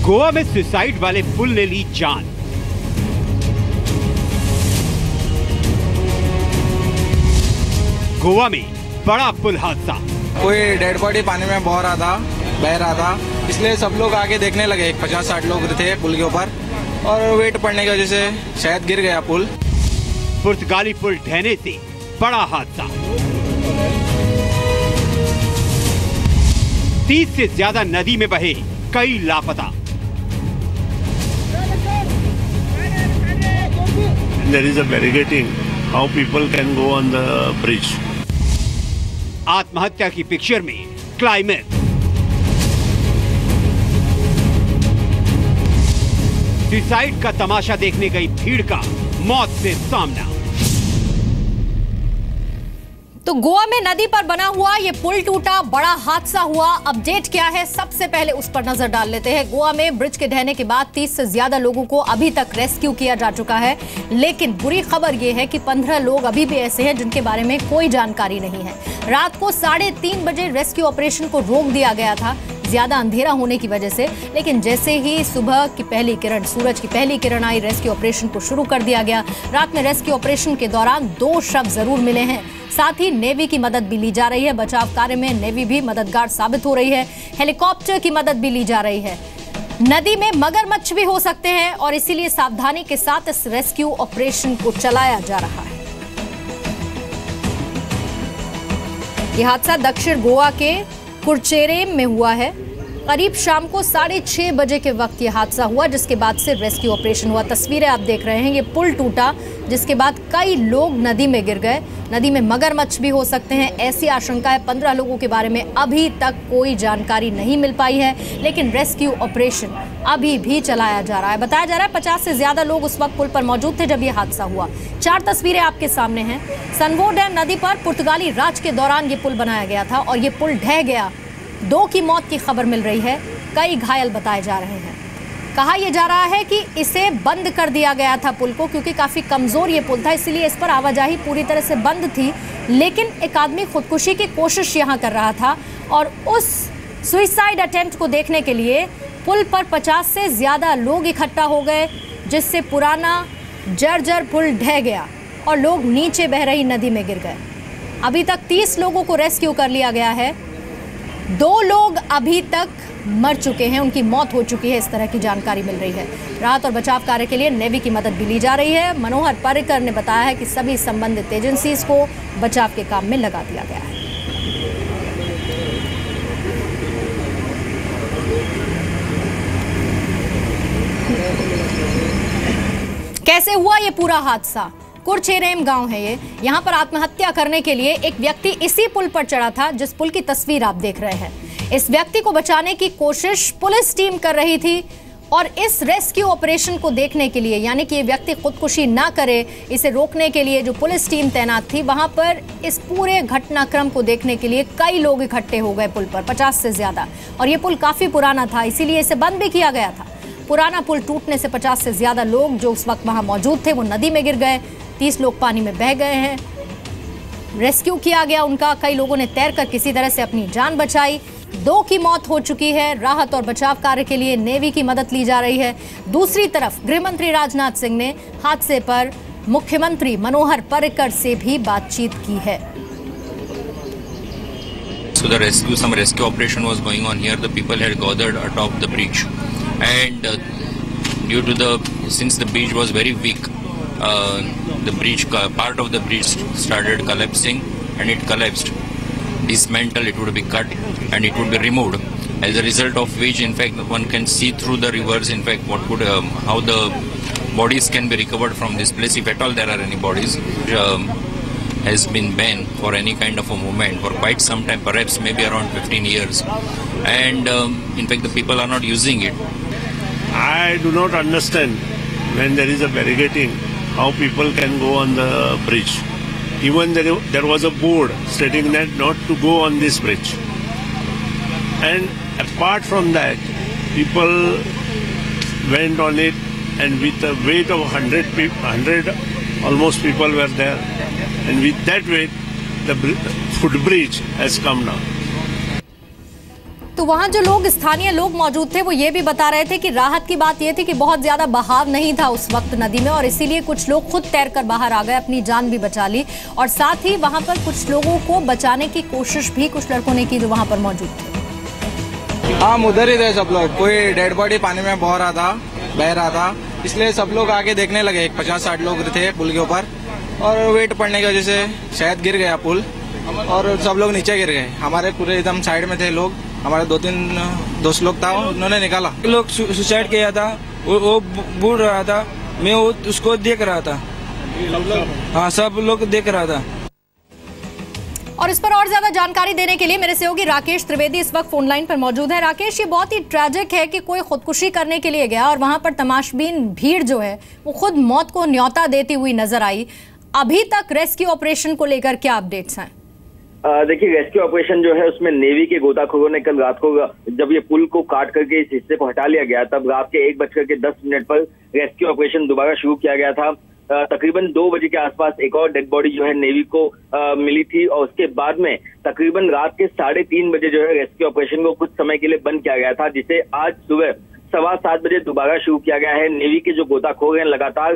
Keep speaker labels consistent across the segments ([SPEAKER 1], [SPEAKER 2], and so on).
[SPEAKER 1] गोवा में सुसाइड वाले पुल ने ली जान। गोवा में बड़ा पुल हादसा।
[SPEAKER 2] कोई डेड बॉडी पानी में बह रहा था, इसलिए सब लोग आगे देखने लगे। 50-60 लोग थे पुल के ऊपर और वेट पड़ने की वजह से शायद गिर गया पुल।
[SPEAKER 1] पुर्तगाली पुल ढहने से बड़ा हादसा। 30 से ज्यादा नदी में बहे, कई लापता।
[SPEAKER 3] There is a barricading. How people can go on the bridge?
[SPEAKER 1] आत्महत्या की पिक्चर में क्लाइमेक्स। सुसाइड का तमाशा देखने गई भीड़ का मौत से सामना।
[SPEAKER 4] तो गोवा में नदी पर बना हुआ ये पुल टूटा, बड़ा हादसा हुआ। अपडेट क्या है, सबसे पहले उस पर नजर डाल लेते हैं। गोवा में ब्रिज के ढहने के बाद 30 से ज्यादा लोगों को अभी तक रेस्क्यू किया जा चुका है, लेकिन बुरी खबर ये है कि 15 लोग अभी भी ऐसे हैं जिनके बारे में कोई जानकारी नहीं है। रात को 3:30 बजे रेस्क्यू ऑपरेशन को रोक दिया गया था, ज्यादा अंधेरा होने की वजह से, लेकिन जैसे ही सुबह की पहली किरण, सूरज की पहली किरण आई, रेस्क्यू ऑपरेशन को शुरू कर दिया गया। रात में रेस्क्यू ऑपरेशन के दौरान 2 शव जरूर मिले हैं। साथ ही नेवी की मदद भी ली जा रही है। बचाव कार्य में नेवी भी मददगार साबित हो रही है। हेलीकॉप्टर की मदद भी ली जा रही है। नदी में मगरमच्छ भी हो सकते हैं और इसीलिए सावधानी के साथ इस रेस्क्यू ऑपरेशन को चलाया जा रहा है। यह हादसा दक्षिण गोवा के कुरचेरेम में हुआ है। करीब शाम को 6:30 बजे के वक्त यह हादसा हुआ, जिसके बाद से रेस्क्यू ऑपरेशन हुआ। तस्वीरें आप देख रहे हैं, ये पुल टूटा, जिसके बाद कई लोग नदी में गिर गए। नदी में मगरमच्छ भी हो सकते हैं, ऐसी आशंका है। 15 लोगों के बारे में अभी तक कोई जानकारी नहीं मिल पाई है, लेकिन रेस्क्यू ऑपरेशन अभी भी चलाया जा रहा है। बताया जा रहा है 50 से ज्यादा लोग उस वक्त पुल पर मौजूद थे जब यह हादसा हुआ। 4 तस्वीरें आपके सामने हैं। सनवो डैम नदी पर पुर्तगाली राज के दौरान ये पुल बनाया गया था और ये पुल ढह गया। 2 की मौत की खबर मिल रही है, कई घायल बताए जा रहे हैं। कहा यह जा रहा है कि इसे बंद कर दिया गया था पुल को, क्योंकि काफी कमजोर ये पुल था, इसलिए इस पर आवाजाही पूरी तरह से बंद थी। लेकिन एक आदमी खुदकुशी की कोशिश यहां कर रहा था और उस सुसाइड अटेम्प्ट को देखने के लिए पुल पर 50 से ज्यादा लोग इकट्ठा हो गए, जिससे पुराना जर्जर पुल ढह गया और लोग नीचे बह रही नदी में गिर गए। अभी तक 30 लोगों को रेस्क्यू कर लिया गया है। 2 लोग अभी तक मर चुके हैं, उनकी मौत हो चुकी है, इस तरह की जानकारी मिल रही है। राहत और बचाव कार्य के लिए नेवी की मदद भी ली जा रही है। मनोहर पर्रिकर ने बताया है कि सभी संबंधित एजेंसीज को बचाव के काम में लगा दिया गया है। कैसे हुआ ये पूरा हादसा? कुरचेरेम गांव है ये। यहां पर आत्महत्या करने के लिए एक व्यक्ति इसी पुल पर चढ़ा था, जिस पुल की तस्वीर आप देख रहे हैं। इस व्यक्ति को बचाने की कोशिश पुलिस टीम कर रही थी और इस रेस्क्यू ऑपरेशन को देखने के लिए, यानी कि ये व्यक्ति खुदकुशी ना करे, इसे रोकने के लिए जो पुलिस टीम तैनात थी, वहां पर इस पूरे घटनाक्रम को देखने के लिए कई लोग इकट्ठे हो गए पुल पर, 50 से ज्यादा। और ये पुल काफी पुराना था, इसीलिए इसे बंद भी किया गया था। पुराना पुल टूटने से 50 से ज्यादा लोग जो उस वक्त वहां मौजूद थे वो नदी में गिर गए। 30 लोग पानी में बह गए हैं। रेस्क्यू किया गया उनका, कई लोगों ने तैरकर किसी तरह से अपनी जान बचाई। 2 की मौत हो चुकी है। राहत और बचाव कार्य के लिए नेवी की मदद ली जा रही है। दूसरी तरफ गृह मंत्री राजनाथ सिंह ने हादसे पर मुख्यमंत्री मनोहर पर्रिकर से भी बातचीत की है।
[SPEAKER 5] So the rescue, some rescue operation was going on here. The people had gathered atop the bridge, and due to since the bridge was very weak, the bridge part of the bridge started collapsing, and it collapsed. Dismantled, it would be cut, and it would be removed. As a result of which, in fact, one can see through the rivers. In fact, how the bodies can be recovered from this place, if at all there are any bodies. Has been banned for any kind of a movement for quite some time, perhaps maybe around 15 years, and in fact the people are not using it.
[SPEAKER 3] I do not understand, when there is a barricading, how people can go on the bridge. Even there was a board stating that not to go on this bridge, and apart from that, people went on it, and with a weight of 100 almost people were there. And with that weight, the footbridge has come down.
[SPEAKER 4] तो वहां जो लोग स्थानीय लोग मौजूद थे वो ये भी बता रहे थे कि राहत की बात ये थी कि बहुत ज्यादा बहाव नहीं था उस वक्त नदी में और इसीलिए कुछ लोग खुद तैरकर बाहर आ गए, अपनी जान भी बचा ली। और साथ ही वहां पर कुछ लोगों को बचाने की कोशिश भी कुछ लड़कों ने की जो वहां पर मौजूद थे।
[SPEAKER 2] हाँ, उधर ही थे सब लोग। कोई डेड बॉडी पानी में बह रहा था, इसलिए सब लोग आगे देखने लगे। 50-60 लोग थे पुल के ऊपर और वेट पड़ने की वजह से शायद गिर गया पुल और सब लोग नीचे गिर गए। हमारे पूरे एकदम साइड में थे लोग, हमारे 2-3 दोस्त लोग था, उन्होंने निकाला।
[SPEAKER 6] लोग सुसाइड किया था, वो बूढ़ रहा था, मैं उसको देख रहा था। हाँ, सब लोग देख रहा था।
[SPEAKER 4] और इस पर और ज्यादा जानकारी देने के लिए मेरे सहयोगी राकेश त्रिवेदी इस वक्त फोन लाइन पर मौजूद है। राकेश, ये बहुत ही ट्रैजिक है कि कोई खुदकुशी करने के लिए गया और वहां पर तमाशबीन भीड़ जो है वो खुद मौत को न्योता देती हुई नजर आई। अभी तक रेस्क्यू ऑपरेशन को लेकर क्या अपडेट्स हैं?
[SPEAKER 7] देखिए, रेस्क्यू ऑपरेशन जो है उसमें नेवी के गोताखोरों ने कल रात को जब ये पुल को काट करके इस हिस्से को हटा लिया गया तब रात के 1:10 पर रेस्क्यू ऑपरेशन दोबारा शुरू किया गया था। तकरीबन 2 बजे के आसपास एक और डेड बॉडी जो है नेवी को मिली थी और उसके बाद में तकरीबन रात के 3:30 बजे जो है रेस्क्यू ऑपरेशन को कुछ समय के लिए बंद किया गया था, जिसे आज सुबह 7:15 बजे दोबारा शुरू किया गया है। नेवी के जो गोताखोर हैं लगातार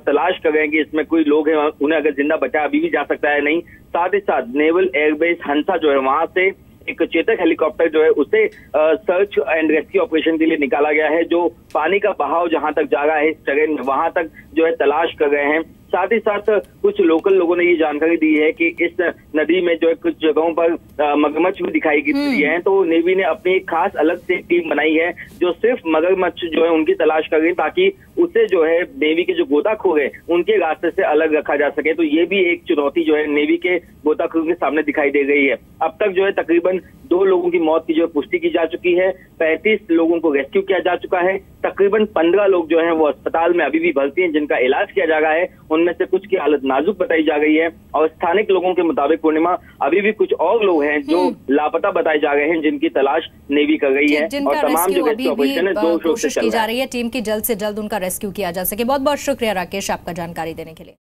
[SPEAKER 7] तलाश कर रहे हैं कि इसमें कोई लोग हैं, उन्हें अगर जिंदा बचा अभी भी जा सकता है नहीं। साथ ही साथ नेवल एयरबेस हंसा जो है वहां से एक चेतक हेलीकॉप्टर जो है उसे सर्च एंड रेस्क्यू ऑपरेशन के लिए निकाला गया है, जो पानी का बहाव जहां तक जा रहा है इस जगह में वहां तक जो है तलाश कर रहे हैं। साथ ही साथ कुछ लोकल लोगों ने ये जानकारी दी है कि इस नदी में जो है कुछ जगहों पर मगरमच्छ भी दिखाई दिए हैं, तो नेवी ने अपनी एक खास अलग से टीम बनाई है जो सिर्फ मगरमच्छ जो है उनकी तलाश कर रही है ताकि उसे जो है नेवी के जो गोताखोर है उनके रास्ते से अलग रखा जा सके। तो ये भी एक चुनौती जो है नेवी के गोताखोर के सामने दिखाई दे रही है। अब तक जो है तकरीबन 2 लोगों की मौत की जो है पुष्टि की जा चुकी है, 35 लोगों को रेस्क्यू किया जा चुका है, तकरीबन 15 लोग जो है वो अस्पताल में अभी भी भर्ती हैं जिनका इलाज किया जा रहा है। उनमें से कुछ की हालत नाजुक बताई जा रही है और स्थानिक लोगों के मुताबिक पूर्णिमा अभी भी कुछ और लोग हैं जो लापता बताए जा रहे हैं जिनकी तलाश नेवी कर रही है और तमाम जो रेस्क्यू ऑपरेशन है जोर शोर से चल रहा है।
[SPEAKER 4] टीम की जल्द से जल्द उनका रेस्क्यू किया जा सके। बहुत बहुत शुक्रिया राकेश आपका जानकारी देने के लिए।